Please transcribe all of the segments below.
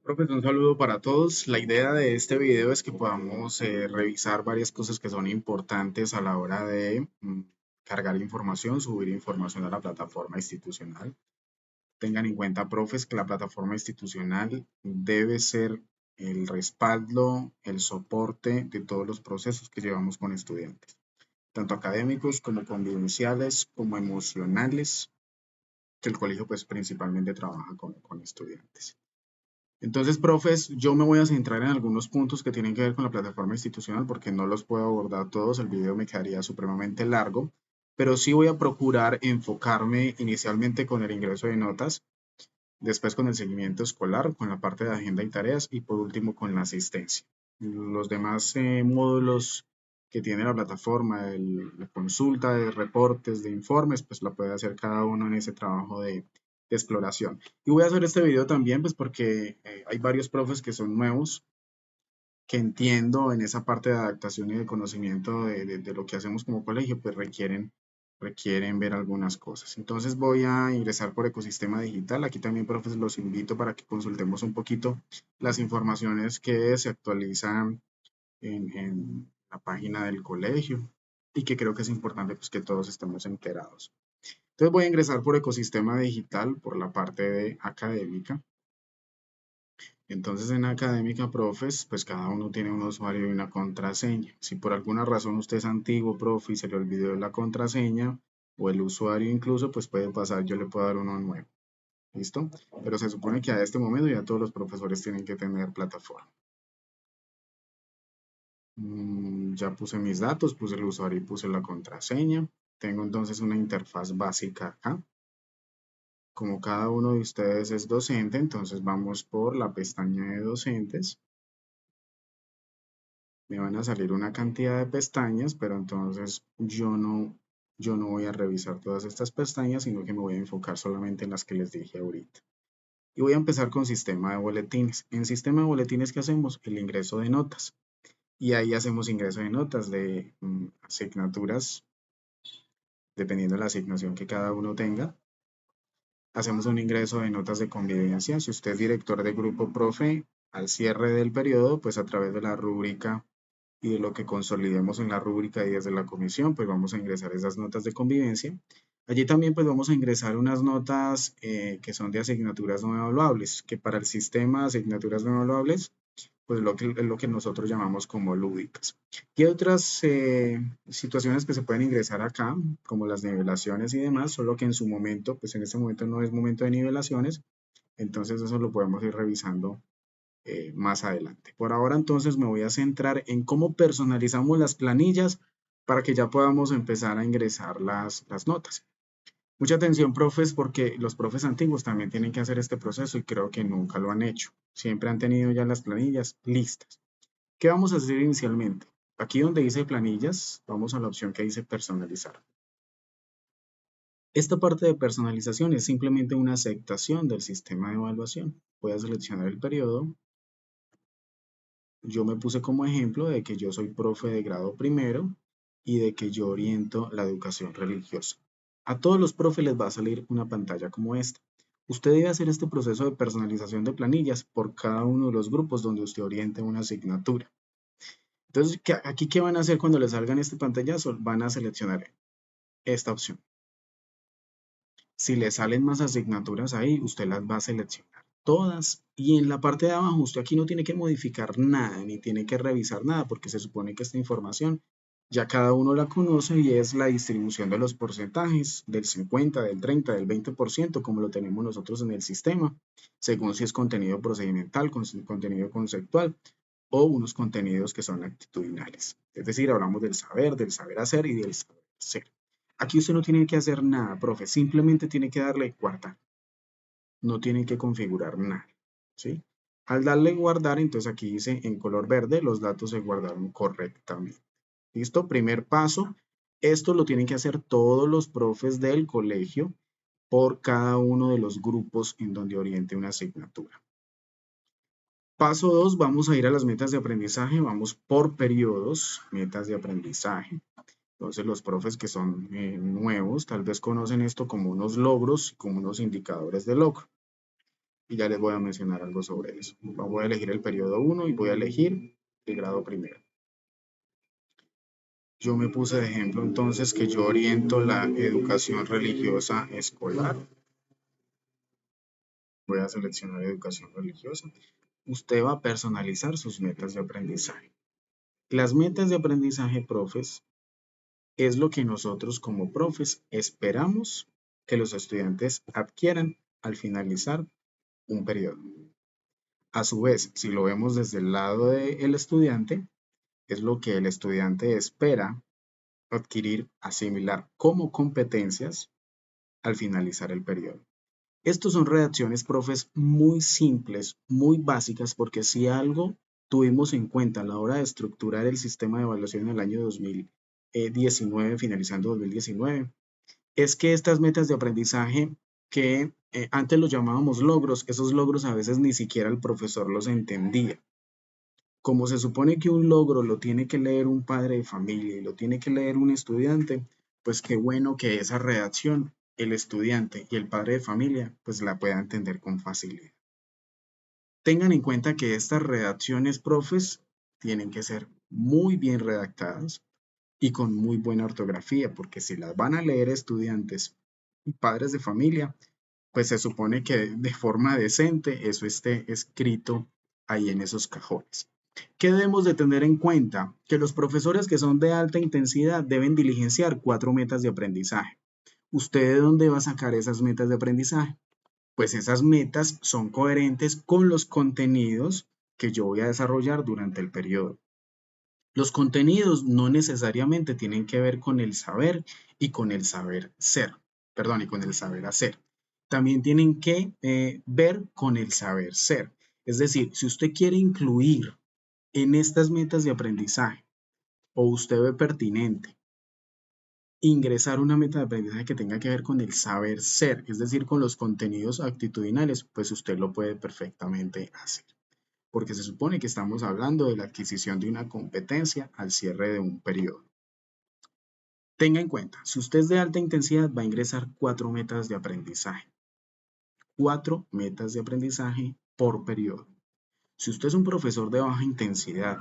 Profe, un saludo para todos. La idea de este video es que podamos revisar varias cosas que son importantes a la hora de cargar información, subir información a la plataforma institucional. Tengan en cuenta, profes, que la plataforma institucional debe ser el respaldo, el soporte de todos los procesos que llevamos con estudiantes, tanto académicos como convivenciales, como emocionales, que el colegio pues principalmente trabaja con estudiantes. Entonces, profes, yo me voy a centrar en algunos puntos que tienen que ver con la plataforma institucional porque no los puedo abordar todos, el video me quedaría supremamente largo, pero sí voy a procurar enfocarme inicialmente con el ingreso de notas, después con el seguimiento escolar, con la parte de agenda y tareas y por último con la asistencia. Los demás módulos que tiene la plataforma, la consulta de reportes, de informes, pues la puede hacer cada uno en ese trabajo de exploración. Y voy a hacer este video también, pues porque hay varios profes que son nuevos, que entiendo en esa parte de adaptación y de conocimiento de lo que hacemos como colegio, pues requieren ver algunas cosas. Entonces voy a ingresar por ecosistema digital. Aquí también, profes, los invito para que consultemos un poquito las informaciones que se actualizan en la página del colegio y que creo que es importante pues, que todos estemos enterados. Entonces voy a ingresar por ecosistema digital, por la parte de académica. Entonces en académica, profes, pues cada uno tiene un usuario y una contraseña. Si por alguna razón usted es antiguo, profe, y se le olvidó la contraseña o el usuario incluso, pues puede pasar, yo le puedo dar uno nuevo. ¿Listo? Pero se supone que a este momento ya todos los profesores tienen que tener plataforma. Ya puse mis datos, puse el usuario y puse la contraseña. Tengo entonces una interfaz básica acá. Como cada uno de ustedes es docente, entonces vamos por la pestaña de docentes. Me van a salir una cantidad de pestañas, pero entonces yo no voy a revisar todas estas pestañas, sino que me voy a enfocar solamente en las que les dije ahorita. Y voy a empezar con sistema de boletines. En sistema de boletines, ¿qué hacemos? El ingreso de notas. Y ahí hacemos ingreso de notas de asignaturas, dependiendo de la asignación que cada uno tenga. Hacemos un ingreso de notas de convivencia. Si usted es director de grupo, profe, al cierre del periodo, pues a través de la rúbrica y de lo que consolidemos en la rúbrica y desde la comisión, pues vamos a ingresar esas notas de convivencia. Allí también pues vamos a ingresar unas notas que son de asignaturas no evaluables, que para el sistema de asignaturas no evaluables, pues es lo que nosotros llamamos como lúdicas. Y otras situaciones que se pueden ingresar acá, como las nivelaciones y demás, solo que en su momento, pues en este momento no es momento de nivelaciones, entonces eso lo podemos ir revisando más adelante. Por ahora entonces me voy a centrar en cómo personalizamos las planillas para que ya podamos empezar a ingresar las notas. Mucha atención, profes, porque los profes antiguos también tienen que hacer este proceso y creo que nunca lo han hecho. Siempre han tenido ya las planillas listas. ¿Qué vamos a hacer inicialmente? Aquí donde dice planillas, vamos a la opción que dice personalizar. Esta parte de personalización es simplemente una aceptación del sistema de evaluación. Voy a seleccionar el periodo. Yo me puse como ejemplo de que yo soy profe de grado primero y de que yo oriento la educación religiosa. A todos los profes les va a salir una pantalla como esta. Usted debe hacer este proceso de personalización de planillas por cada uno de los grupos donde usted oriente una asignatura. Entonces, aquí, ¿qué van a hacer cuando les salgan este pantallazo? Van a seleccionar esta opción. Si le salen más asignaturas ahí, usted las va a seleccionar todas. Y en la parte de abajo, usted aquí no tiene que modificar nada, ni tiene que revisar nada, porque se supone que esta información ya cada uno la conoce y es la distribución de los porcentajes del 50, del 30, del 20%, como lo tenemos nosotros en el sistema, según si es contenido procedimental, contenido conceptual o unos contenidos que son actitudinales. Es decir, hablamos del saber hacer y del saber hacer. Aquí usted no tiene que hacer nada, profe, simplemente tiene que darle guardar. No tiene que configurar nada, ¿sí? Al darle guardar, entonces aquí dice en color verde, los datos se guardaron correctamente. ¿Listo? Primer paso. Esto lo tienen que hacer todos los profes del colegio por cada uno de los grupos en donde oriente una asignatura. Paso 2, vamos a ir a las metas de aprendizaje, vamos por periodos, metas de aprendizaje. Entonces los profes que son nuevos tal vez conocen esto como unos logros y como unos indicadores de logro. y ya les voy a mencionar algo sobre eso. Voy a elegir el periodo 1 y voy a elegir el grado primero. Yo me puse de ejemplo entonces que yo oriento la educación religiosa escolar. Voy a seleccionar educación religiosa. Usted va a personalizar sus metas de aprendizaje. Las metas de aprendizaje, profes, es lo que nosotros como profes esperamos que los estudiantes adquieran al finalizar un periodo. A su vez, si lo vemos desde el lado del estudiante, es lo que el estudiante espera adquirir, asimilar como competencias al finalizar el periodo. Estos son redacciones, profes, muy simples, muy básicas, porque si algo tuvimos en cuenta a la hora de estructurar el sistema de evaluación en el año 2019, finalizando 2019, es que estas metas de aprendizaje que antes los llamábamos logros, esos logros a veces ni siquiera el profesor los entendía. Como se supone que un logro lo tiene que leer un padre de familia y lo tiene que leer un estudiante, pues qué bueno que esa redacción el estudiante y el padre de familia pues la pueda entender con facilidad. Tengan en cuenta que estas redacciones, profes, tienen que ser muy bien redactadas y con muy buena ortografía, porque si las van a leer estudiantes y padres de familia, pues se supone que de forma decente eso esté escrito ahí en esos cajones. ¿Qué debemos de tener en cuenta? Que los profesores que son de alta intensidad deben diligenciar 4 metas de aprendizaje. ¿Usted de dónde va a sacar esas metas de aprendizaje? Pues esas metas son coherentes con los contenidos que yo voy a desarrollar durante el periodo. Los contenidos no necesariamente tienen que ver con el saber y con el saber ser, perdón, y con el saber hacer. También tienen que ver con el saber ser. Es decir, si usted quiere incluir en estas metas de aprendizaje o usted ve pertinente ingresar una meta de aprendizaje que tenga que ver con el saber ser, es decir, con los contenidos actitudinales, pues usted lo puede perfectamente hacer, porque se supone que estamos hablando de la adquisición de una competencia al cierre de un periodo. Tenga en cuenta, si usted es de alta intensidad, va a ingresar 4 metas de aprendizaje. 4 metas de aprendizaje por periodo. Si usted es un profesor de baja intensidad,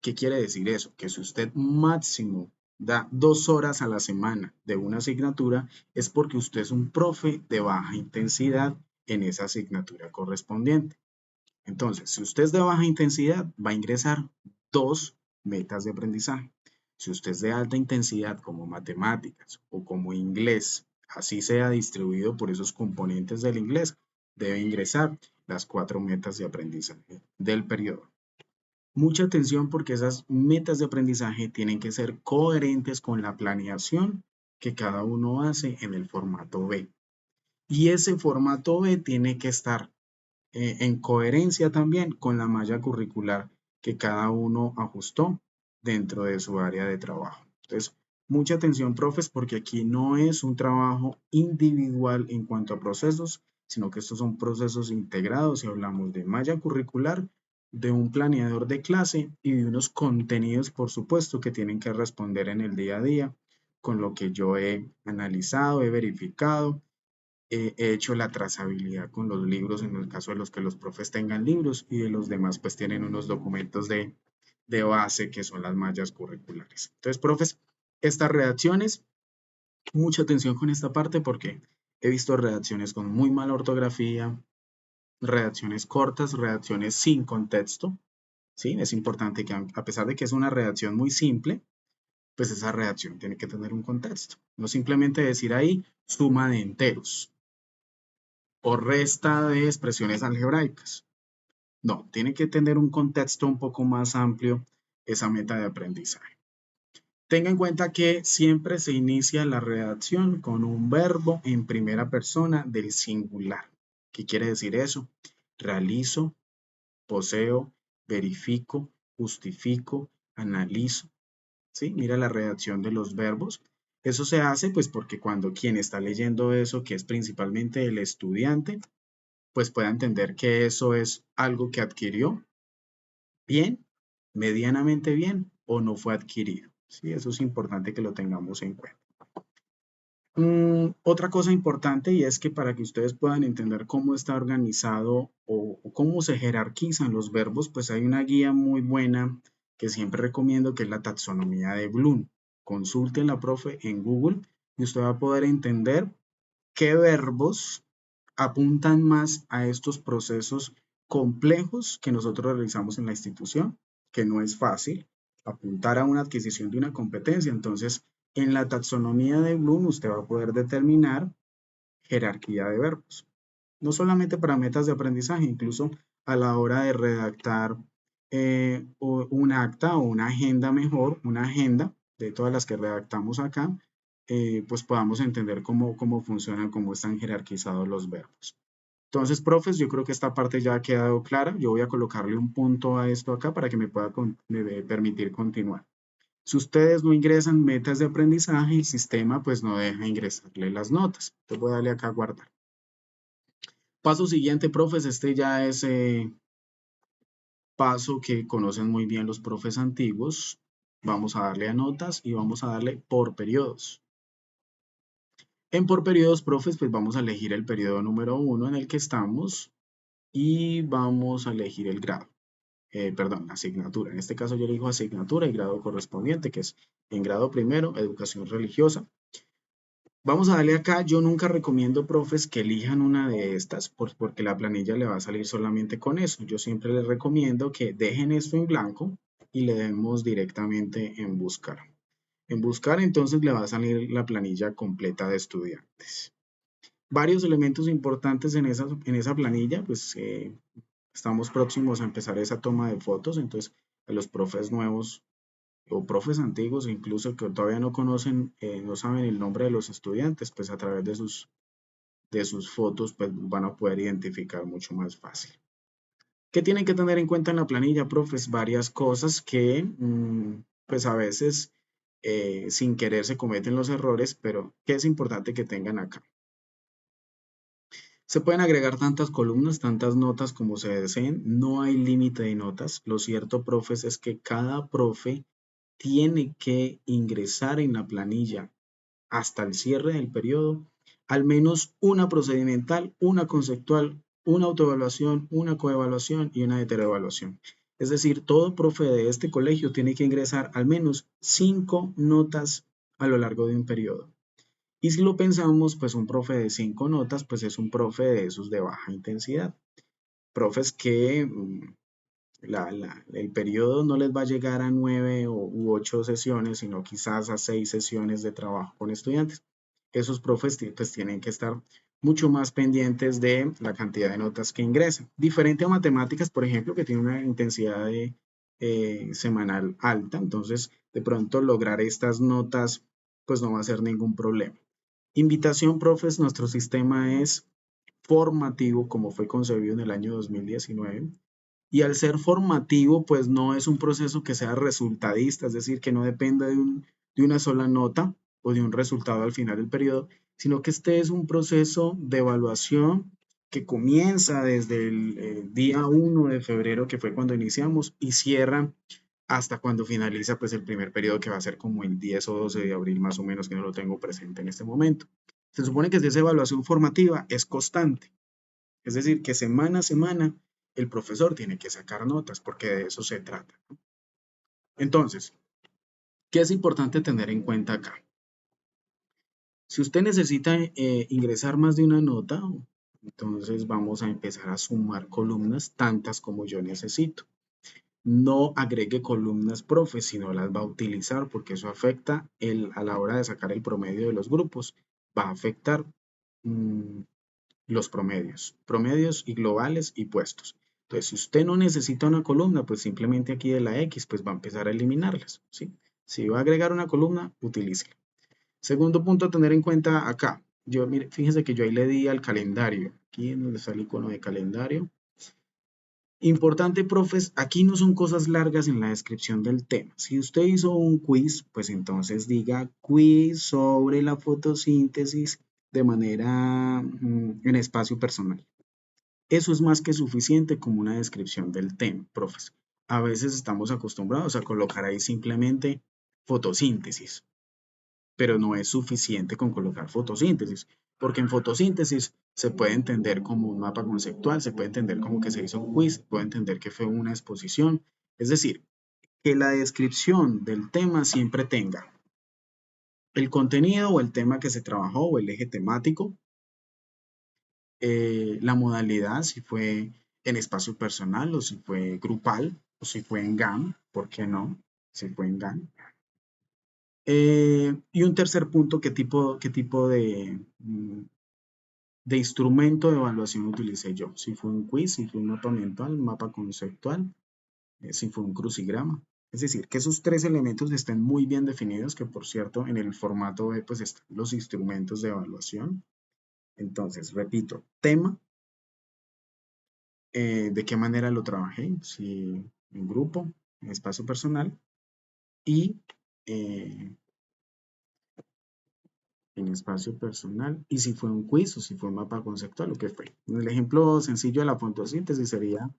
¿qué quiere decir eso? Que si usted máximo da 2 horas a la semana de una asignatura, es porque usted es un profe de baja intensidad en esa asignatura correspondiente. Entonces, si usted es de baja intensidad, va a ingresar 2 metas de aprendizaje. Si usted es de alta intensidad como matemáticas o como inglés, así sea distribuido por esos componentes del inglés, debe ingresar las 4 metas de aprendizaje del periodo. Mucha atención porque esas metas de aprendizaje tienen que ser coherentes con la planeación que cada uno hace en el formato B. Y ese formato B tiene que estar en coherencia también con la malla curricular que cada uno ajustó dentro de su área de trabajo. Entonces, mucha atención, profes, porque aquí no es un trabajo individual en cuanto a procesos, sino que estos son procesos integrados y hablamos de malla curricular, de un planeador de clase y de unos contenidos, por supuesto, que tienen que responder en el día a día con lo que yo he analizado, he verificado, he hecho la trazabilidad con los libros en el caso de los que los profes tengan libros y de los demás pues tienen unos documentos de base que son las mallas curriculares. Entonces, profes, estas redacciones, mucha atención con esta parte porque he visto redacciones con muy mala ortografía, redacciones cortas, redacciones sin contexto. ¿Sí? Es importante que a pesar de que es una redacción muy simple, pues esa redacción tiene que tener un contexto. No simplemente decir ahí suma de enteros o resta de expresiones algebraicas. No, tiene que tener un contexto un poco más amplio esa meta de aprendizaje. Tenga en cuenta que siempre se inicia la redacción con un verbo en primera persona del singular. ¿Qué quiere decir eso? Realizo, poseo, verifico, justifico, analizo. ¿Sí? Mira la redacción de los verbos. Eso se hace pues porque cuando quien está leyendo eso, que es principalmente el estudiante, pues pueda entender que eso es algo que adquirió bien, medianamente bien o no fue adquirido. Sí, eso es importante que lo tengamos en cuenta. Otra cosa importante y es que para que ustedes puedan entender cómo está organizado o cómo se jerarquizan los verbos, pues hay una guía muy buena que siempre recomiendo que es la taxonomía de Bloom. Consúltenla, profe, en Google y usted va a poder entender qué verbos apuntan más a estos procesos complejos que nosotros realizamos en la institución, que no es fácil apuntar a una adquisición de una competencia. Entonces, en la taxonomía de Bloom usted va a poder determinar jerarquía de verbos, no solamente para metas de aprendizaje, incluso a la hora de redactar un acta o una agenda mejor, una agenda de todas las que redactamos acá, pues podamos entender cómo funcionan, cómo están jerarquizados los verbos. Entonces, profes, yo creo que esta parte ya ha quedado clara. Yo voy a colocarle un punto a esto acá para que me permitir continuar. Si ustedes no ingresan metas de aprendizaje, el sistema pues no deja ingresarle las notas. Entonces voy a darle acá a guardar. Paso siguiente, profes, este ya es paso que conocen muy bien los profes antiguos. Vamos a darle a notas y vamos a darle por periodos. En por periodos, profes, pues vamos a elegir el periodo número 1 en el que estamos y vamos a elegir el grado. Perdón, asignatura. En este caso yo elijo asignatura y grado correspondiente, que es en grado primero, educación religiosa. Vamos a darle acá, yo nunca recomiendo, profes, que elijan una de estas porque la planilla le va a salir solamente con eso. Yo siempre les recomiendo que dejen esto en blanco y le demos directamente en buscar. En buscar entonces le va a salir la planilla completa de estudiantes. Varios elementos importantes en esa planilla, pues estamos próximos a empezar esa toma de fotos, entonces a los profes nuevos o profes antiguos, incluso que todavía no conocen, no saben el nombre de los estudiantes, pues a través de sus fotos, pues van a poder identificar mucho más fácil. ¿Qué tienen que tener en cuenta en la planilla, profes? Varias cosas que, pues a veces, sin querer se cometen los errores, pero que es importante que tengan acá. Se pueden agregar tantas columnas, tantas notas como se deseen, no hay límite de notas. Lo cierto, profes, es que cada profe tiene que ingresar en la planilla hasta el cierre del periodo al menos una procedimental, una conceptual, una autoevaluación, una coevaluación y una heteroevaluación. Es decir, todo profe de este colegio tiene que ingresar al menos 5 notas a lo largo de un periodo. Y si lo pensamos, pues un profe de 5 notas, pues es un profe de esos de baja intensidad. Profes que el periodo no les va a llegar a 9 u 8 sesiones, sino quizás a 6 sesiones de trabajo con estudiantes. Esos profes pues tienen que estar mucho más pendientes de la cantidad de notas que ingresan. Diferente a matemáticas, por ejemplo, que tiene una intensidad semanal alta, entonces de pronto lograr estas notas pues no va a ser ningún problema. Invitación, profes, nuestro sistema es formativo como fue concebido en el año 2019. Y al ser formativo, pues no es un proceso que sea resultadista, es decir, que no dependa de una sola nota o de un resultado al final del periodo, sino que este es un proceso de evaluación que comienza desde el día 1 de febrero, que fue cuando iniciamos, y cierra hasta cuando finaliza pues el primer periodo, que va a ser como el 10 o 12 de abril más o menos, que no lo tengo presente en este momento. Se supone que esa evaluación formativa es constante. Es decir, que semana a semana el profesor tiene que sacar notas porque de eso se trata. Entonces, ¿qué es importante tener en cuenta acá? Si usted necesita ingresar más de una nota, entonces vamos a empezar a sumar columnas tantas como yo necesito. No agregue columnas, profe, sino las va a utilizar porque eso afecta a la hora de sacar el promedio de los grupos. Va a afectar los promedios y globales y puestos. Entonces, si usted no necesita una columna, pues simplemente aquí de la X, pues va a empezar a eliminarlas, ¿sí? Si va a agregar una columna, utilícela. Segundo punto a tener en cuenta acá. Yo, mire, fíjense que yo ahí le di al calendario. Aquí en donde está el icono de calendario. Importante, profes, aquí no son cosas largas en la descripción del tema. Si usted hizo un quiz, pues entonces diga quiz sobre la fotosíntesis de manera en espacio personal. Eso es más que suficiente como una descripción del tema, profes. A veces estamos acostumbrados a colocar ahí simplemente fotosíntesis. pero no es suficiente con colocar fotosíntesis, porque en fotosíntesis se puede entender como un mapa conceptual, se puede entender como que se hizo un quiz, se puede entender que fue una exposición, es decir, que la descripción del tema siempre tenga el contenido o el tema que se trabajó o el eje temático, la modalidad, si fue en espacio personal o si fue grupal o si fue en GAN, ¿por qué no? Si fue en GAN. Y un tercer punto, ¿qué tipo de instrumento de evaluación utilicé yo? Si fue un quiz, si fue un mapa mental, un mapa conceptual, si fue un crucigrama. Es decir, que esos tres elementos estén muy bien definidos, que por cierto en el formato B pues están los instrumentos de evaluación. Entonces, repito, tema, de qué manera lo trabajé, si en grupo, en espacio personal y eh, en espacio personal y si fue un quiz o si fue un mapa conceptual, lo que fue. El ejemplo sencillo de la fotosíntesis sería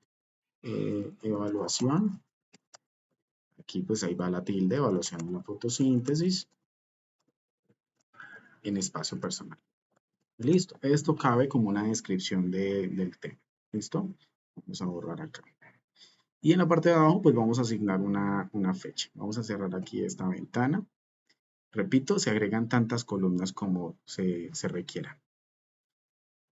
evaluación. Aquí pues ahí va la tilde, evaluación de la fotosíntesis en espacio personal. Listo, esto cabe como una descripción del tema. ¿Listo? Vamos a borrar acá. Y en la parte de abajo pues vamos a asignar una fecha. Vamos a cerrar aquí esta ventana. Repito, se agregan tantas columnas como se requiera.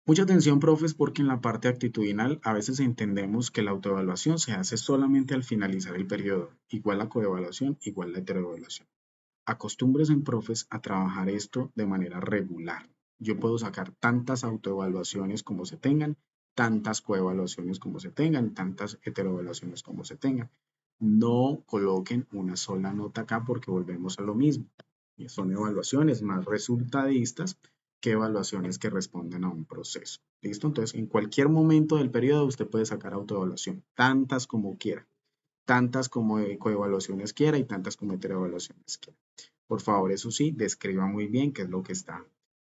Mucha atención, profes, porque en la parte actitudinal a veces entendemos que la autoevaluación se hace solamente al finalizar el periodo, igual la coevaluación, igual la heteroevaluación. Acostúmbrense, profes, a trabajar esto de manera regular. Yo puedo sacar tantas autoevaluaciones como se tengan, tantas coevaluaciones como se tengan, tantas heteroevaluaciones como se tengan. No coloquen una sola nota acá porque volvemos a lo mismo. Son evaluaciones más resultadistas que evaluaciones que respondan a un proceso. ¿Listo? Entonces, en cualquier momento del periodo usted puede sacar autoevaluación, tantas como quiera, tantas como coevaluaciones quiera y tantas como heteroevaluaciones quiera. Por favor, eso sí, describa muy bien qué es lo que está,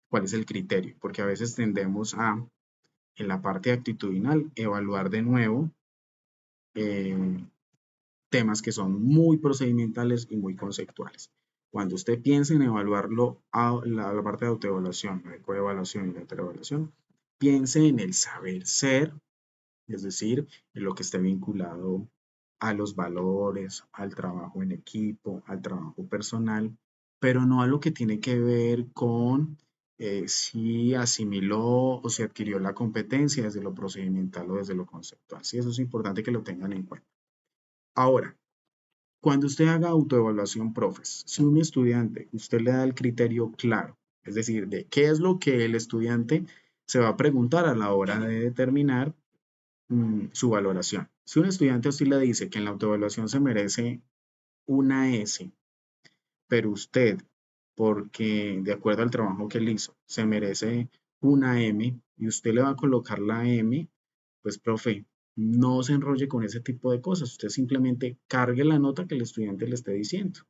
cuál es el criterio, porque a veces tendemos a, en la parte actitudinal, evaluar de nuevo eh, temas que son muy procedimentales y muy conceptuales. Cuando usted piense en evaluarlo a la parte de autoevaluación, de coevaluación y de heteroevaluación, piense en el saber ser, es decir, en lo que esté vinculado a los valores, al trabajo en equipo, al trabajo personal, pero no a lo que tiene que ver con si asimiló o si adquirió la competencia desde lo procedimental o desde lo conceptual. Sí, eso es importante que lo tengan en cuenta. Ahora, cuando usted haga autoevaluación, profes, si un estudiante, usted le da el criterio claro, es decir, de qué es lo que el estudiante se va a preguntar a la hora de determinar su valoración. Si un estudiante a usted le dice que en la autoevaluación se merece una S, pero usted, porque de acuerdo al trabajo que él hizo, se merece una M y usted le va a colocar la M, pues profe, no se enrolle con ese tipo de cosas. Usted simplemente cargue la nota que el estudiante le esté diciendo.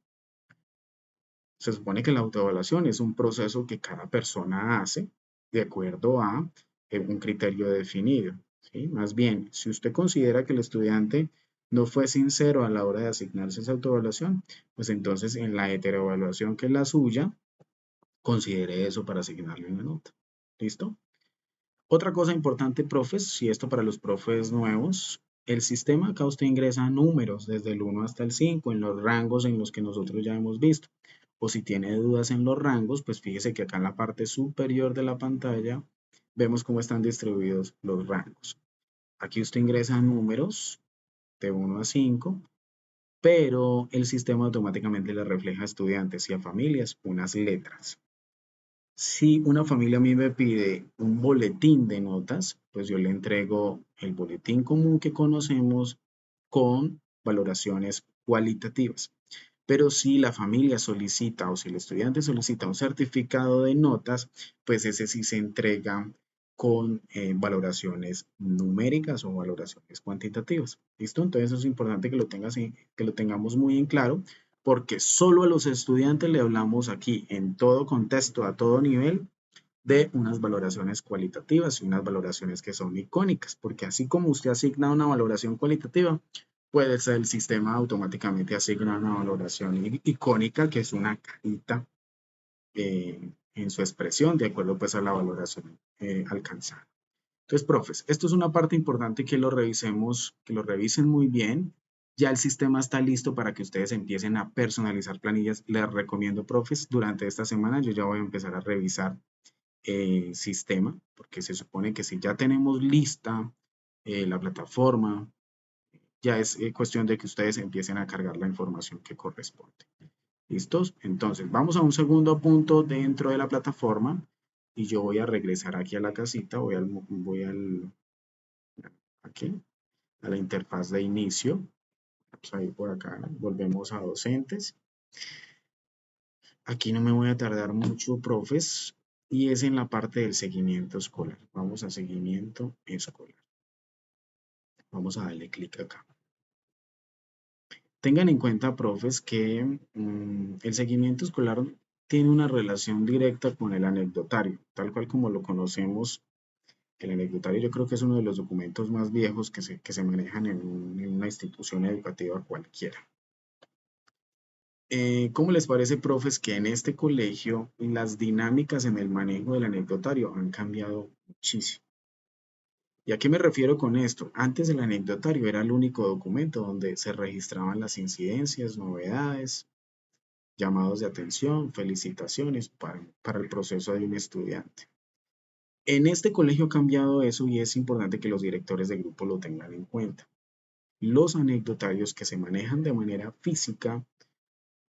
Se supone que la autoevaluación es un proceso que cada persona hace de acuerdo a un criterio definido, ¿sí? Más bien, si usted considera que el estudiante no fue sincero a la hora de asignarse esa autoevaluación, pues entonces en la heteroevaluación que es la suya, considere eso para asignarle una nota. ¿Listo? Otra cosa importante, profes, y esto para los profes nuevos, el sistema acá usted ingresa números desde el 1 hasta el 5 en los rangos en los que nosotros ya hemos visto. O si tiene dudas en los rangos, pues fíjese que acá en la parte superior de la pantalla vemos cómo están distribuidos los rangos. Aquí usted ingresa números de 1 a 5, pero el sistema automáticamente le refleja a estudiantes y a familias unas letras. Si una familia a mí me pide un boletín de notas, pues yo le entrego el boletín común que conocemos con valoraciones cualitativas. Pero si la familia solicita o si el estudiante solicita un certificado de notas, pues ese sí se entrega con valoraciones numéricas o valoraciones cuantitativas. ¿Listo? Entonces eso es importante que lo tengamos muy en claro porque solo a los estudiantes le hablamos aquí en todo contexto, a todo nivel, de unas valoraciones cualitativas y unas valoraciones que son icónicas, porque así como usted asigna una valoración cualitativa, puede ser el sistema automáticamente asigna una valoración icónica, que es una carita en su expresión de acuerdo pues a la valoración alcanzada. Entonces, profes, esto es una parte importante que lo revisemos, que lo revisen muy bien. Ya el sistema está listo para que ustedes empiecen a personalizar planillas. Les recomiendo, profes, durante esta semana yo ya voy a empezar a revisar sistema, porque se supone que si ya tenemos lista la plataforma, ya es cuestión de que ustedes empiecen a cargar la información que corresponde. ¿Listos? Entonces, vamos a un segundo punto dentro de la plataforma y yo voy a regresar aquí a la casita, aquí, a la interfaz de inicio. Vamos a ir por acá, volvemos a docentes. Aquí no me voy a tardar mucho, profes, y es en la parte del seguimiento escolar. Vamos a seguimiento escolar. Vamos a darle clic acá. Tengan en cuenta, profes, que el seguimiento escolar tiene una relación directa con el anecdotario, tal cual como lo conocemos. El anecdotario yo creo que es uno de los documentos más viejos que se manejan en una institución educativa cualquiera. ¿Cómo les parece, profes, que en este colegio las dinámicas en el manejo del anecdotario han cambiado muchísimo? ¿Y a qué me refiero con esto? Antes el anecdotario era el único documento donde se registraban las incidencias, novedades, llamados de atención, felicitaciones para el proceso de un estudiante. En este colegio ha cambiado eso y es importante que los directores de grupo lo tengan en cuenta. Los anecdotarios que se manejan de manera física,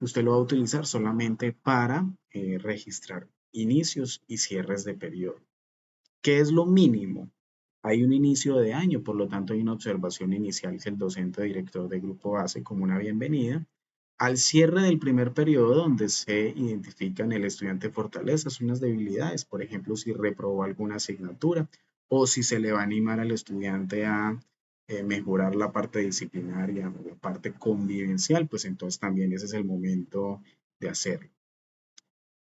usted lo va a utilizar solamente para registrar inicios y cierres de periodo. ¿Qué es lo mínimo? Hay un inicio de año, por lo tanto hay una observación inicial que el docente o director de grupo hace como una bienvenida. Al cierre del primer periodo, donde se identifican el estudiante fortalezas, unas debilidades, por ejemplo, si reprobó alguna asignatura o si se le va a animar al estudiante a mejorar la parte disciplinaria o la parte convivencial, pues entonces también ese es el momento de hacerlo.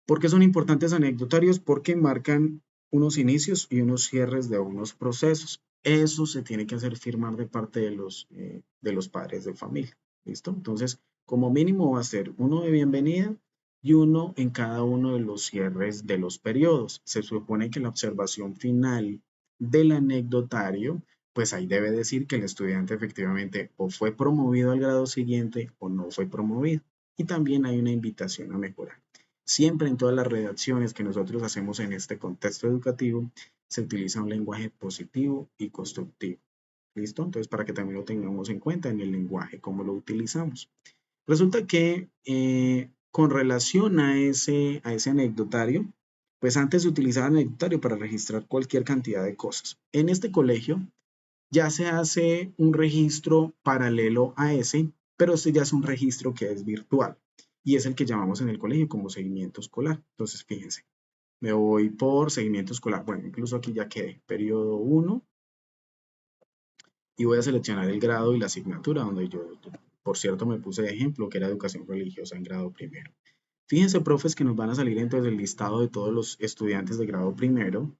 ¿Por qué son importantes anecdotarios? Porque marcan unos inicios y unos cierres de unos procesos. Eso se tiene que hacer firmar de parte de los padres de familia. ¿Listo? Entonces, como mínimo va a ser uno de bienvenida y uno en cada uno de los cierres de los periodos. Se supone que la observación final del anecdotario, pues ahí debe decir que el estudiante efectivamente o fue promovido al grado siguiente o no fue promovido. Y también hay una invitación a mejorar. Siempre en todas las redacciones que nosotros hacemos en este contexto educativo se utiliza un lenguaje positivo y constructivo. ¿Listo? Entonces, para que también lo tengamos en cuenta en el lenguaje, cómo lo utilizamos. Resulta que con relación a ese anecdotario, pues antes se utilizaba el anecdotario para registrar cualquier cantidad de cosas. En este colegio ya se hace un registro paralelo a ese, pero este ya es un registro que es virtual y es el que llamamos en el colegio como seguimiento escolar. Entonces, fíjense, me voy por seguimiento escolar. Bueno, incluso aquí ya quedé, periodo 1, y voy a seleccionar el grado y la asignatura, donde yo, por cierto, me puse de ejemplo que era educación religiosa en grado primero. Fíjense, profes, que nos van a salir entonces el listado de todos los estudiantes de grado primero.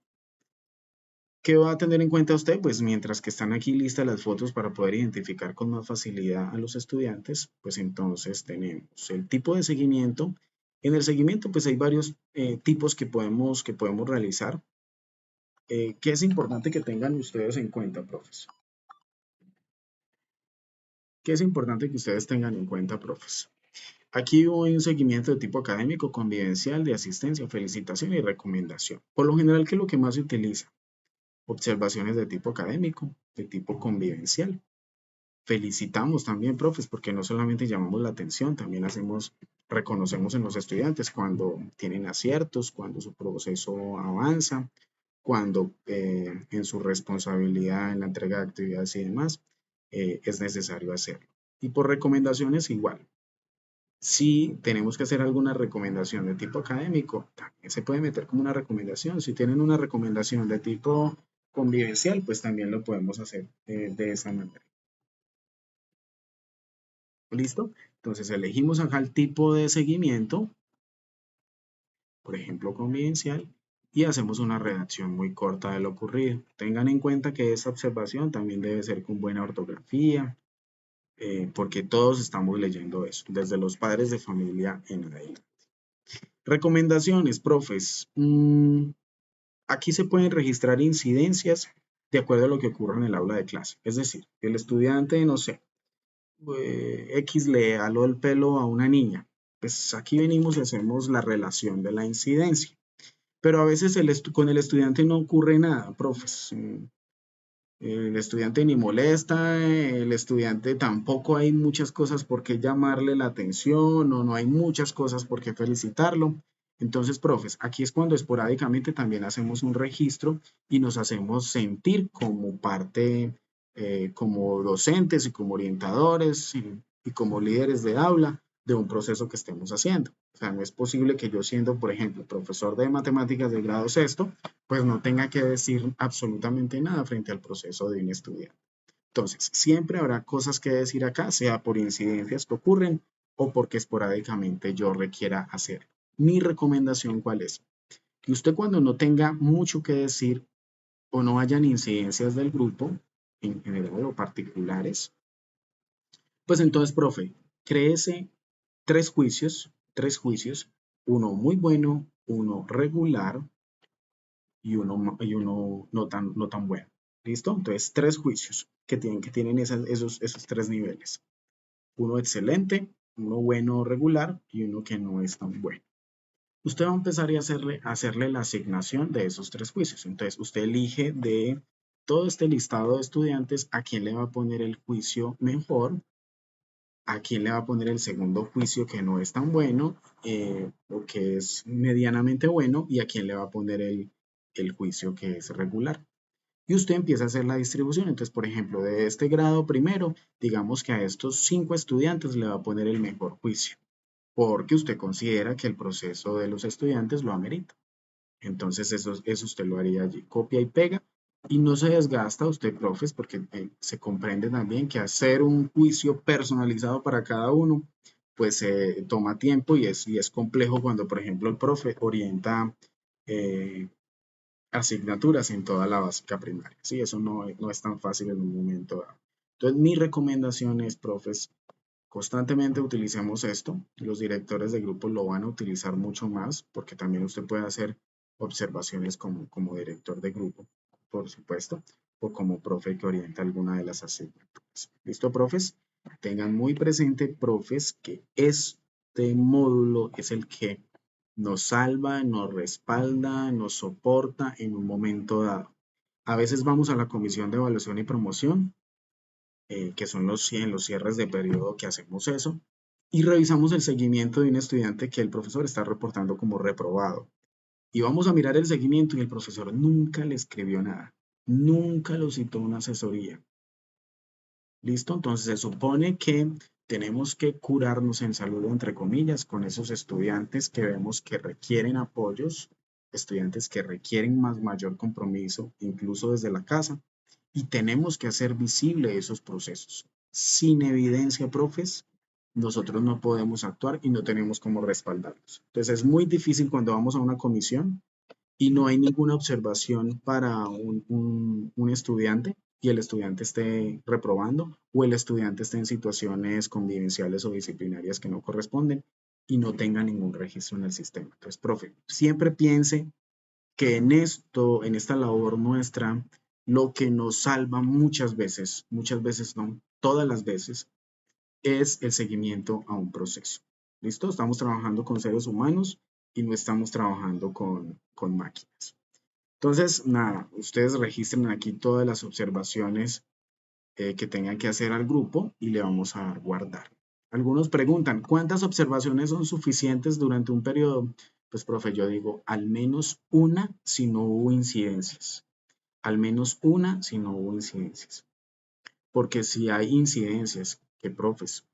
¿Qué va a tener en cuenta usted? Pues mientras que están aquí listas las fotos para poder identificar con más facilidad a los estudiantes, pues entonces tenemos el tipo de seguimiento. En el seguimiento pues hay varios tipos que podemos realizar. ¿Qué es importante que tengan ustedes en cuenta, profes? ¿Qué es importante que ustedes tengan en cuenta, profes? Aquí hay un seguimiento de tipo académico, convivencial, de asistencia, felicitación y recomendación. Por lo general, ¿qué es lo que más se utiliza? Observaciones de tipo académico, de tipo convivencial. Felicitamos también, profes, porque no solamente llamamos la atención, también reconocemos en los estudiantes cuando tienen aciertos, cuando su proceso avanza, cuando en su responsabilidad en la entrega de actividades y demás es necesario hacerlo. Y por recomendaciones igual. Si tenemos que hacer alguna recomendación de tipo académico, también se puede meter como una recomendación. Si tienen una recomendación de tipo convivencial, pues también lo podemos hacer de esa manera. ¿Listo? Entonces elegimos acá el tipo de seguimiento, por ejemplo convivencial, y hacemos una redacción muy corta de lo ocurrido. Tengan en cuenta que esta observación también debe ser con buena ortografía, porque todos estamos leyendo eso, desde los padres de familia en adelante. Recomendaciones, profes. Aquí se pueden registrar incidencias de acuerdo a lo que ocurra en el aula de clase. Es decir, el estudiante, no sé, X le aló el pelo a una niña. Pues aquí venimos y hacemos la relación de la incidencia. Pero a veces con el estudiante no ocurre nada, profes. El estudiante ni molesta, el estudiante tampoco hay muchas cosas por qué llamarle la atención o no hay muchas cosas por qué felicitarlo. Entonces, profes, aquí es cuando esporádicamente también hacemos un registro y nos hacemos sentir como parte, como docentes y como orientadores y como líderes de aula de un proceso que estemos haciendo. O sea, no es posible que yo siendo, por ejemplo, profesor de matemáticas de grado sexto, pues no tenga que decir absolutamente nada frente al proceso de un estudiante. Entonces, siempre habrá cosas que decir acá, sea por incidencias que ocurren o porque esporádicamente yo requiera hacer. Mi recomendación, ¿cuál es? Que usted cuando no tenga mucho que decir o no hayan incidencias del grupo, en general o particulares, pues entonces, profe, créese tres juicios, uno muy bueno, uno regular y uno no tan bueno. ¿Listo? Entonces, tres juicios que tienen esos tres niveles. Uno excelente, uno bueno o regular y uno que no es tan bueno. Usted va a empezar a hacerle la asignación de esos tres juicios. Entonces, usted elige de todo este listado de estudiantes a quién le va a poner el juicio mejor, a quién le va a poner el segundo juicio que no es tan bueno o que es medianamente bueno y a quién le va a poner el juicio que es regular. Y usted empieza a hacer la distribución. Entonces, por ejemplo, de este grado primero, digamos que a estos 5 estudiantes le va a poner el mejor juicio, porque usted considera que el proceso de los estudiantes lo amerita. Entonces, eso usted lo haría allí, copia y pega, y no se desgasta usted, profes, porque se comprende también que hacer un juicio personalizado para cada uno, pues toma tiempo y es complejo cuando, por ejemplo, el profe orienta eh, asignaturas en toda la básica primaria. Sí, eso no es tan fácil en un momento dado. Entonces, mi recomendación es, profes, constantemente utilicemos esto. Los directores de grupos lo van a utilizar mucho más porque también usted puede hacer observaciones como director de grupo, por supuesto, o como profe que orienta alguna de las asignaturas. ¿Listo, profes? Tengan muy presente, profes, que este módulo es el que nos salva, nos respalda, nos soporta en un momento dado. A veces vamos a la comisión de evaluación y promoción, que son los cierres de periodo que hacemos eso, y revisamos el seguimiento de un estudiante que el profesor está reportando como reprobado. Y vamos a mirar el seguimiento y el profesor nunca le escribió nada, nunca lo citó a una asesoría. ¿Listo? Entonces se supone que tenemos que curarnos en salud, entre comillas, con esos estudiantes que vemos que requieren apoyos, estudiantes que requieren mayor compromiso, incluso desde la casa, y tenemos que hacer visible esos procesos. Sin evidencia, profes, nosotros no podemos actuar y no tenemos cómo respaldarlos. Entonces es muy difícil cuando vamos a una comisión y no hay ninguna observación para un estudiante y el estudiante esté reprobando o el estudiante esté en situaciones convivenciales o disciplinarias que no corresponden y no tenga ningún registro en el sistema. Entonces, profe, siempre piense que en esto, en esta labor nuestra, lo que nos salva muchas veces no, todas las veces, es el seguimiento a un proceso. ¿Listo? Estamos trabajando con seres humanos y no estamos trabajando con máquinas. Entonces, nada, ustedes registren aquí todas las observaciones que tengan que hacer al grupo y le vamos a dar guardar. Algunos preguntan, ¿cuántas observaciones son suficientes durante un periodo? Pues, profe, yo digo, al menos una si no hubo incidencias. Al menos una si no hubo incidencias. Porque si hay incidencias, que profes,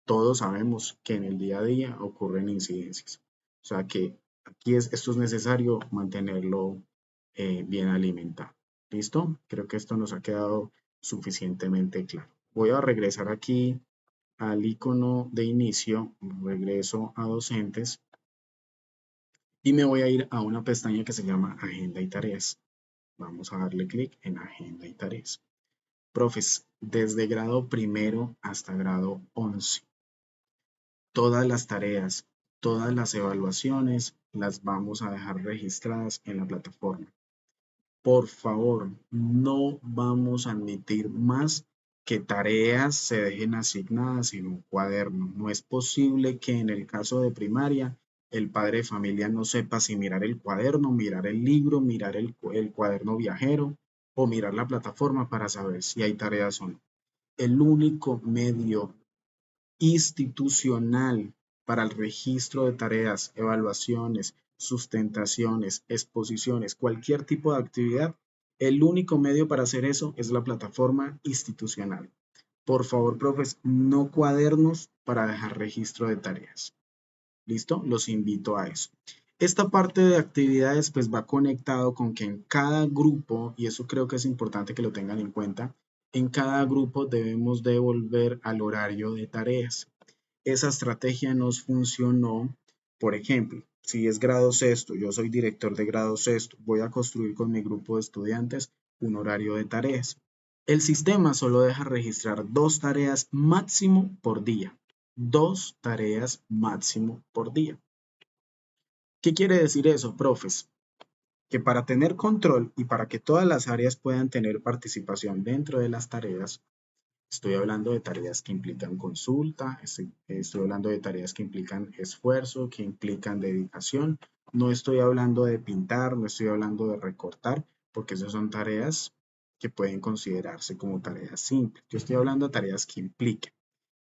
todos sabemos que en el día a día ocurren incidencias. O sea que aquí esto es necesario mantenerlo bien alimentado. ¿Listo? Creo que esto nos ha quedado suficientemente claro. Voy a regresar aquí al icono de inicio, regreso a docentes y me voy a ir a una pestaña que se llama Agenda y Tareas. Vamos a darle clic en Agenda y Tareas. Profes, desde grado primero hasta grado 11, todas las tareas Todas las evaluaciones las vamos a dejar registradas en la plataforma. Por favor, no vamos a admitir más que tareas se dejen asignadas en un cuaderno. No es posible que en el caso de primaria el padre de familia no sepa si mirar el cuaderno, mirar el libro, mirar el cuaderno viajero o mirar la plataforma para saber si hay tareas o no. El único medio institucional para el registro de tareas, evaluaciones, sustentaciones, exposiciones, cualquier tipo de actividad, el único medio para hacer eso es la plataforma institucional. Por favor, profes, no cuadernos para dejar registro de tareas. ¿Listo? Los invito a eso. Esta parte de actividades pues va conectado con que en cada grupo, y eso creo que es importante que lo tengan en cuenta, en cada grupo debemos de volver al horario de tareas. Esa estrategia nos funcionó, por ejemplo, si es grado sexto, yo soy director de grado sexto, voy a construir con mi grupo de estudiantes un horario de tareas. El sistema solo deja registrar 2 tareas máximo por día. 2 tareas máximo por día. ¿Qué quiere decir eso, profes? Que para tener control y para que todas las áreas puedan tener participación dentro de las tareas, estoy hablando de tareas que implican consulta, estoy hablando de tareas que implican esfuerzo, que implican dedicación. No estoy hablando de pintar, no estoy hablando de recortar, porque esas son tareas que pueden considerarse como tareas simples. Yo estoy hablando de tareas que impliquen.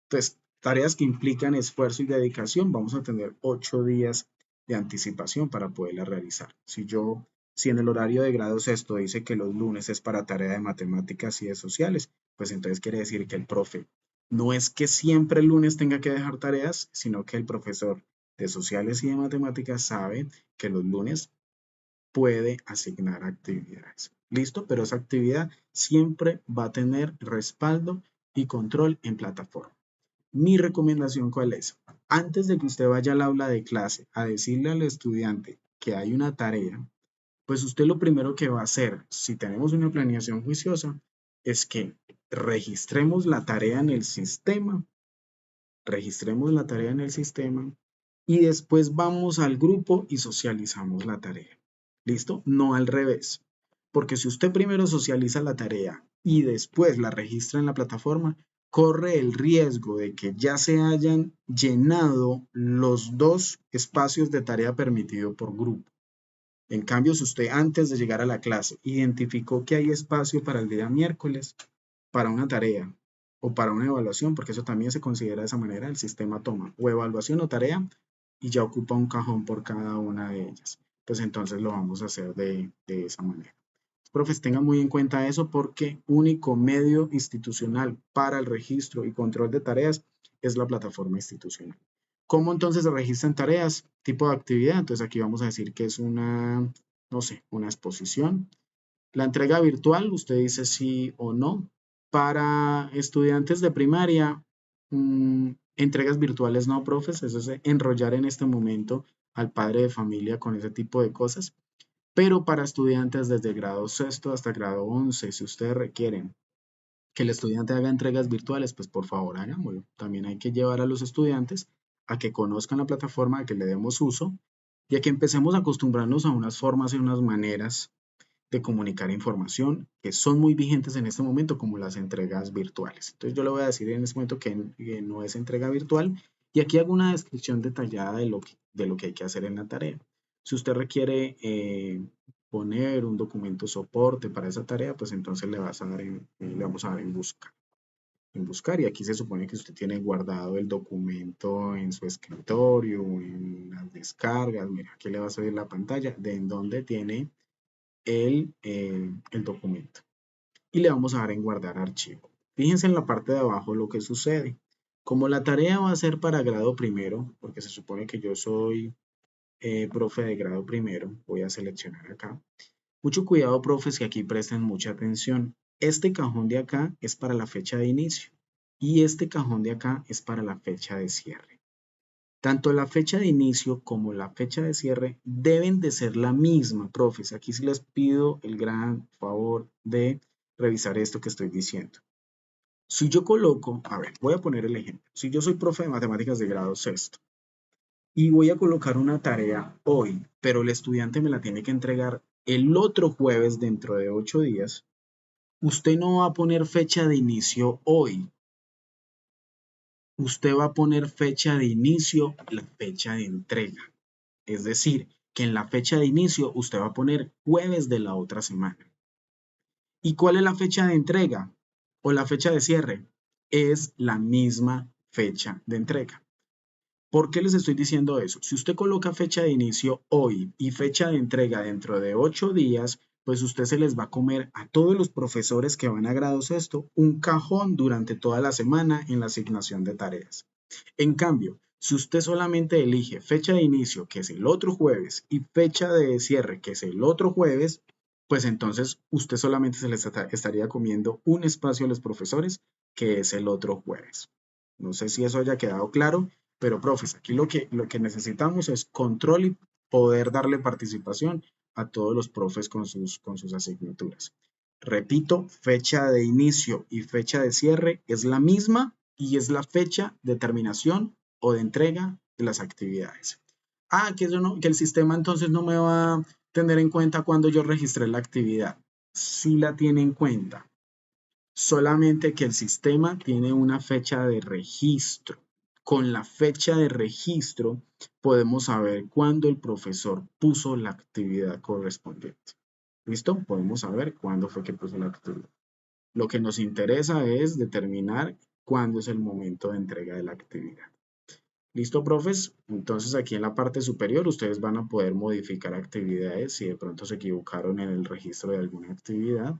Entonces, tareas que implican esfuerzo y dedicación, vamos a tener 8 días de anticipación para poderlas realizar. Si en el horario de grado sexto dice que los lunes es para tarea de matemáticas y de sociales, pues entonces quiere decir que el profe no es que siempre el lunes tenga que dejar tareas, sino que el profesor de sociales y de matemáticas sabe que los lunes puede asignar actividades. ¿Listo? Pero esa actividad siempre va a tener respaldo y control en plataforma. Mi recomendación, ¿cuál es? Antes de que usted vaya al aula de clase a decirle al estudiante que hay una tarea, pues usted lo primero que va a hacer, si tenemos una planeación juiciosa, es que registremos la tarea en el sistema, registremos la tarea en el sistema y después vamos al grupo y socializamos la tarea. ¿Listo? No al revés. Porque si usted primero socializa la tarea y después la registra en la plataforma, corre el riesgo de que ya se hayan llenado los 2 espacios de tarea permitido por grupo. En cambio, si usted antes de llegar a la clase identificó que hay espacio para el día miércoles, para una tarea o para una evaluación, porque eso también se considera de esa manera, el sistema toma o evaluación o tarea y ya ocupa un cajón por cada una de ellas. Pues entonces lo vamos a hacer de esa manera. Profes, tengan muy en cuenta eso porque único medio institucional para el registro y control de tareas es la plataforma institucional. ¿Cómo entonces se registran tareas? Tipo de actividad. Entonces aquí vamos a decir que es una, no sé, una exposición. La entrega virtual, usted dice sí o no. Para estudiantes de primaria, entregas virtuales no, profes. Eso es enrollar en este momento al padre de familia con ese tipo de cosas. Pero para estudiantes desde grado sexto hasta grado 11, si ustedes requieren que el estudiante haga entregas virtuales, pues por favor hagámoslo. También hay que llevar a los estudiantes a que conozcan la plataforma, a que le demos uso y a que empecemos a acostumbrarnos a unas formas y unas maneras de comunicar información que son muy vigentes en este momento, como las entregas virtuales. Entonces yo le voy a decir en este momento que no es entrega virtual y aquí hago una descripción detallada de lo que hay que hacer en la tarea. Si usted requiere poner un documento soporte para esa tarea, pues entonces le vamos a dar en buscar y aquí se supone que usted tiene guardado el documento en su escritorio, en las descargas, mira, aquí le va a salir la pantalla de en donde tiene el documento y le vamos a dar en guardar archivo. Fíjense en la parte de abajo lo que sucede. Como la tarea va a ser para grado primero, porque se supone que yo soy profe de grado primero, voy a seleccionar acá. Mucho cuidado, profes, que aquí presten mucha atención. Este cajón de acá es para la fecha de inicio y este cajón de acá es para la fecha de cierre. Tanto la fecha de inicio como la fecha de cierre deben de ser la misma, profes. Aquí sí les pido el gran favor de revisar esto que estoy diciendo. Si yo coloco, a ver, voy a poner el ejemplo. Si yo soy profe de matemáticas de grado sexto y voy a colocar una tarea hoy, pero el estudiante me la tiene que entregar el otro jueves dentro de 8 días, usted no va a poner fecha de inicio hoy, usted va a poner fecha de inicio la fecha de entrega. Es decir, que en la fecha de inicio usted va a poner jueves de la otra semana. ¿Y cuál es la fecha de entrega o la fecha de cierre? Es la misma fecha de entrega. ¿Por qué les estoy diciendo eso? Si usted coloca fecha de inicio hoy y fecha de entrega dentro de 8 días, pues usted se les va a comer a todos los profesores que van a grado sexto un cajón durante toda la semana en la asignación de tareas. En cambio, si usted solamente elige fecha de inicio, que es el otro jueves, y fecha de cierre, que es el otro jueves, pues entonces usted solamente se les estaría comiendo un espacio a los profesores, que es el otro jueves. No sé si eso haya quedado claro, pero profes, aquí lo que necesitamos es control y poder darle participación a todos los profes con sus asignaturas. Repito, fecha de inicio y fecha de cierre es la misma y es la fecha de terminación o de entrega de las actividades. Que, eso no, que el sistema entonces no me va a tener en cuenta cuando yo registré la actividad. Sí la tiene en cuenta, solamente que el sistema tiene una fecha de registro. Con la fecha de registro podemos saber cuándo el profesor puso la actividad correspondiente. ¿Listo? Podemos saber cuándo fue que puso la actividad. Lo que nos interesa es determinar cuándo es el momento de entrega de la actividad. ¿Listo, profes? Entonces aquí en la parte superior ustedes van a poder modificar actividades si de pronto se equivocaron en el registro de alguna actividad,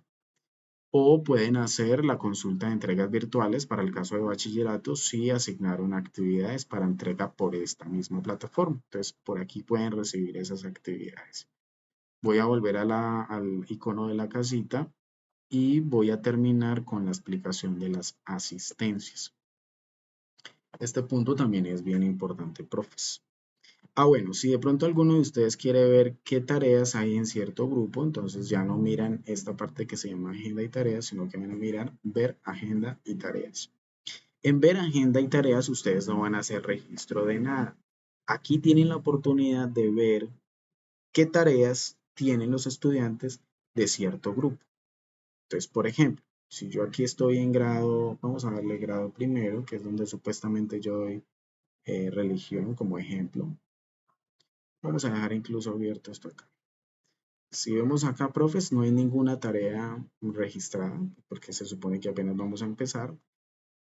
o pueden hacer la consulta de entregas virtuales para el caso de bachillerato si asignaron actividades para entrega por esta misma plataforma. Entonces por aquí pueden recibir esas actividades. Voy a volver al icono de la casita y voy a terminar con la explicación de las asistencias. Este punto también es bien importante, profes. Bueno, si de pronto alguno de ustedes quiere ver qué tareas hay en cierto grupo, entonces ya no miran esta parte que se llama agenda y tareas, sino que van a mirar ver agenda y tareas. En ver agenda y tareas ustedes no van a hacer registro de nada. Aquí tienen la oportunidad de ver qué tareas tienen los estudiantes de cierto grupo. Entonces, por ejemplo, si yo aquí estoy en grado, vamos a darle grado primero, que es donde supuestamente yo doy religión como ejemplo. Vamos a dejar incluso abierto esto acá. Si vemos acá, profes, no hay ninguna tarea registrada, porque se supone que apenas vamos a empezar.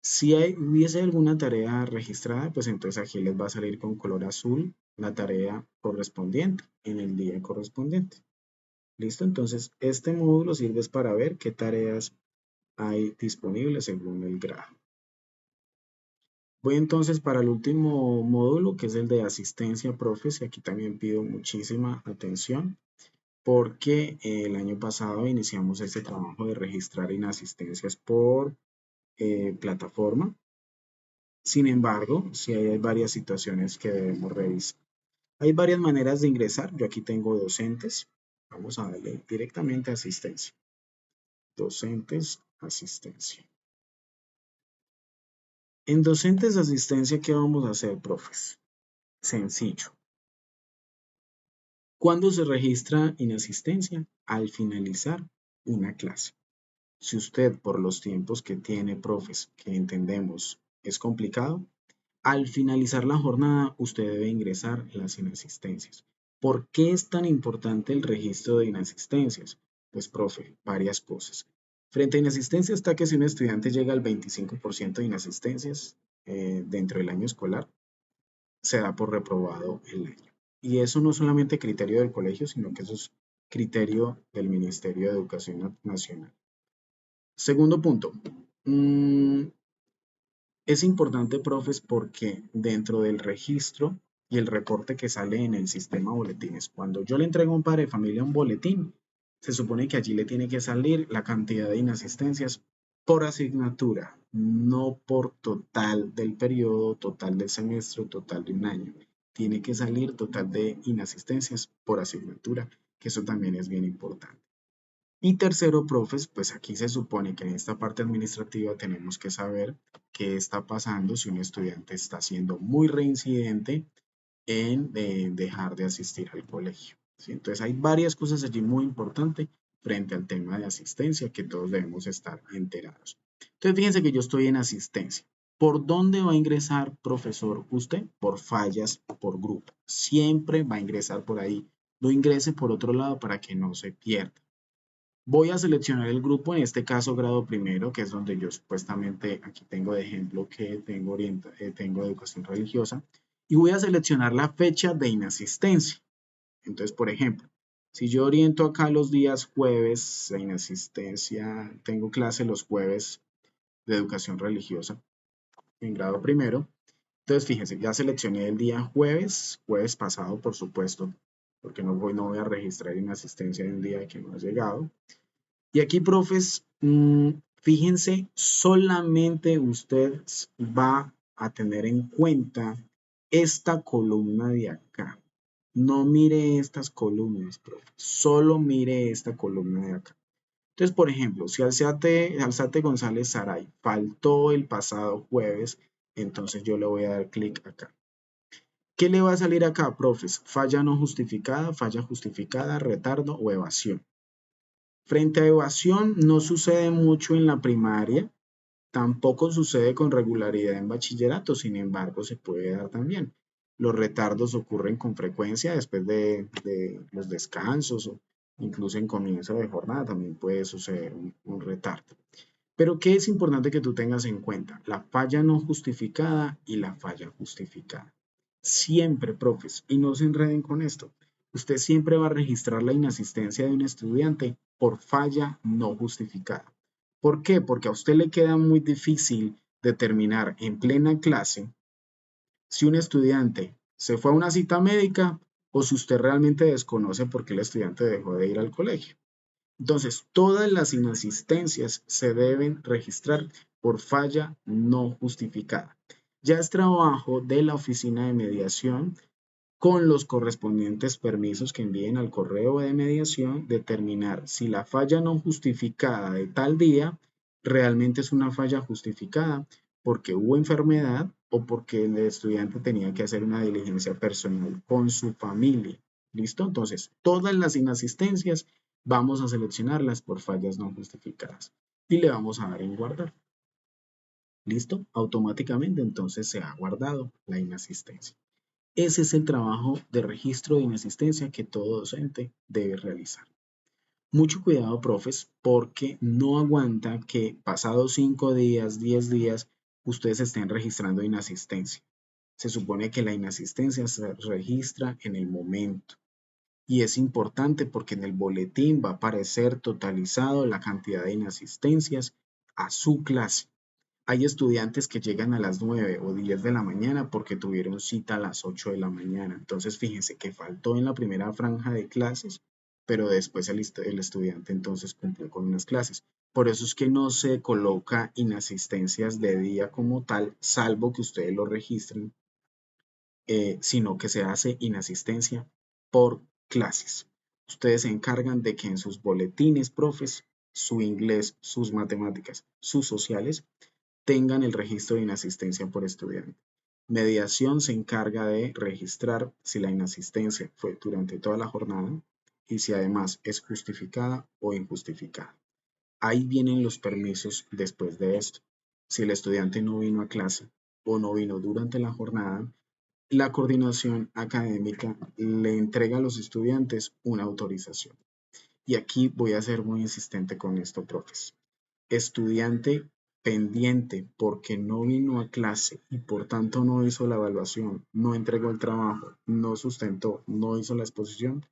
Si hubiese alguna tarea registrada, pues entonces aquí les va a salir con color azul la tarea correspondiente en el día correspondiente. ¿Listo? Entonces, este módulo sirve para ver qué tareas hay disponibles según el grado. Voy entonces para el último módulo, que es el de asistencia, profes, y aquí también pido muchísima atención, porque el año pasado iniciamos este trabajo de registrar inasistencias por plataforma. Sin embargo, sí hay varias situaciones que debemos revisar. Hay varias maneras de ingresar. Yo aquí tengo docentes. Vamos a darle directamente a asistencia. Docentes, asistencia. En docentes, asistencia, ¿qué vamos a hacer, profes? Sencillo. ¿Cuándo se registra inasistencia? Al finalizar una clase. Si usted, por los tiempos que tiene, profes, que entendemos es complicado, al finalizar la jornada usted debe ingresar las inasistencias. ¿Por qué es tan importante el registro de inasistencias? Pues, profe, varias cosas. Frente a inasistencia está que si un estudiante llega al 25% de inasistencias dentro del año escolar, se da por reprobado el año. Y eso no es solamente criterio del colegio, sino que eso es criterio del Ministerio de Educación Nacional. Segundo punto. Es importante, profes, porque dentro del registro y el reporte que sale en el sistema boletines, cuando yo le entrego a un padre de familia un boletín, se supone que allí le tiene que salir la cantidad de inasistencias por asignatura, no por total del periodo, total del semestre, total de un año. Tiene que salir total de inasistencias por asignatura, que eso también es bien importante. Y tercero, profes, pues aquí se supone que en esta parte administrativa tenemos que saber qué está pasando si un estudiante está siendo muy reincidente en dejar de asistir al colegio, ¿sí? Entonces hay varias cosas allí muy importantes frente al tema de asistencia que todos debemos estar enterados. Entonces fíjense que yo estoy en asistencia. ¿Por dónde va a ingresar, profesor, usted? Por fallas por grupo. Siempre va a ingresar por ahí. No ingrese por otro lado para que no se pierda. Voy a seleccionar el grupo, en este caso grado primero, que es donde yo supuestamente aquí tengo de ejemplo que tengo educación religiosa, y voy a seleccionar la fecha de inasistencia. Entonces, por ejemplo, si yo oriento acá los días jueves de inasistencia, tengo clase los jueves de educación religiosa en grado primero. Entonces, fíjense, ya seleccioné el día jueves, jueves pasado, por supuesto, porque no voy a registrar inasistencia de un día que no ha llegado. Y aquí, profes, fíjense, solamente usted va a tener en cuenta esta columna de acá. No mire estas columnas, profe. Solo mire esta columna de acá. Entonces, por ejemplo, si Alzate González Saray faltó el pasado jueves, entonces yo le voy a dar clic acá. ¿Qué le va a salir acá, profes? Falla no justificada, falla justificada, retardo o evasión. Frente a evasión no sucede mucho en la primaria, tampoco sucede con regularidad en bachillerato, sin embargo se puede dar también. Los retardos ocurren con frecuencia después de los descansos o incluso en comienzo de jornada también puede suceder un retardo. Pero ¿qué es importante que tú tengas en cuenta? La falla no justificada y la falla justificada. Siempre, profes, y no se enreden con esto. Usted siempre va a registrar la inasistencia de un estudiante por falla no justificada. ¿Por qué? Porque a usted le queda muy difícil determinar en plena clase si un estudiante se fue a una cita médica o si usted realmente desconoce por qué el estudiante dejó de ir al colegio. Entonces, todas las inasistencias se deben registrar por falla no justificada. Ya es trabajo de la oficina de mediación con los correspondientes permisos que envíen al correo de mediación, determinar si la falla no justificada de tal día realmente es una falla justificada porque hubo enfermedad o porque el estudiante tenía que hacer una diligencia personal con su familia. ¿Listo? Entonces, todas las inasistencias vamos a seleccionarlas por fallas no justificadas y le vamos a dar en guardar. ¿Listo? Automáticamente entonces se ha guardado la inasistencia. Ese es el trabajo de registro de inasistencia que todo docente debe realizar. Mucho cuidado, profes, porque no aguanta que pasados 5 días, 10 días, ustedes estén registrando inasistencia. Se supone que la inasistencia se registra en el momento. Y es importante porque en el boletín va a aparecer totalizado la cantidad de inasistencias a su clase. Hay estudiantes que llegan a las 9 o 10 de la mañana porque tuvieron cita a las 8 de la mañana. Entonces, fíjense que faltó en la primera franja de clases, pero después el estudiante entonces cumplió con unas clases. Por eso es que no se coloca inasistencias de día como tal, salvo que ustedes lo registren, sino que se hace inasistencia por clases. Ustedes se encargan de que en sus boletines, profes, su inglés, sus matemáticas, sus sociales, tengan el registro de inasistencia por estudiante. Mediación se encarga de registrar si la inasistencia fue durante toda la jornada y si además es justificada o injustificada. Ahí vienen los permisos después de esto. Si el estudiante no vino a clase o no vino durante la jornada, la coordinación académica le entrega a los estudiantes una autorización. Y aquí voy a ser muy insistente con esto, profes. Estudiante pendiente porque no vino a clase y por tanto no hizo la evaluación, no entregó el trabajo, no sustentó, no hizo la exposición,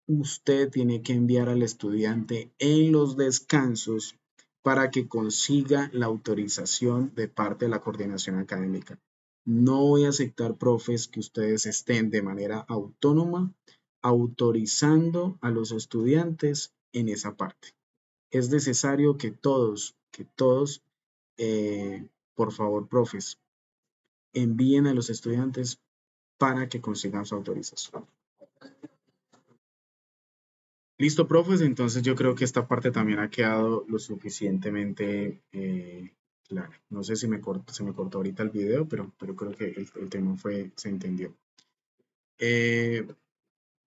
usted tiene que enviar al estudiante en los descansos para que consiga la autorización de parte de la coordinación académica. No voy a aceptar, profes, que ustedes estén de manera autónoma autorizando a los estudiantes en esa parte. Es necesario que todos, por favor, profes, envíen a los estudiantes para que consigan su autorización. Listo, profes, entonces yo creo que esta parte también ha quedado lo suficientemente clara. No sé si se me cortó ahorita el video, pero creo que el tema se entendió. Eh,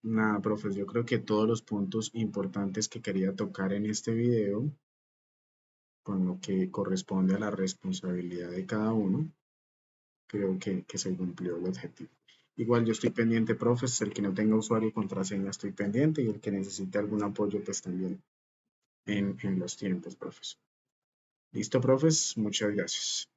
Nada, profes, yo creo que todos los puntos importantes que quería tocar en este video, con lo que corresponde a la responsabilidad de cada uno, creo que se cumplió el objetivo. Igual yo estoy pendiente, profes, el que no tenga usuario y contraseña estoy pendiente y el que necesite algún apoyo, pues también en los tiempos, profes. Listo, profes, muchas gracias.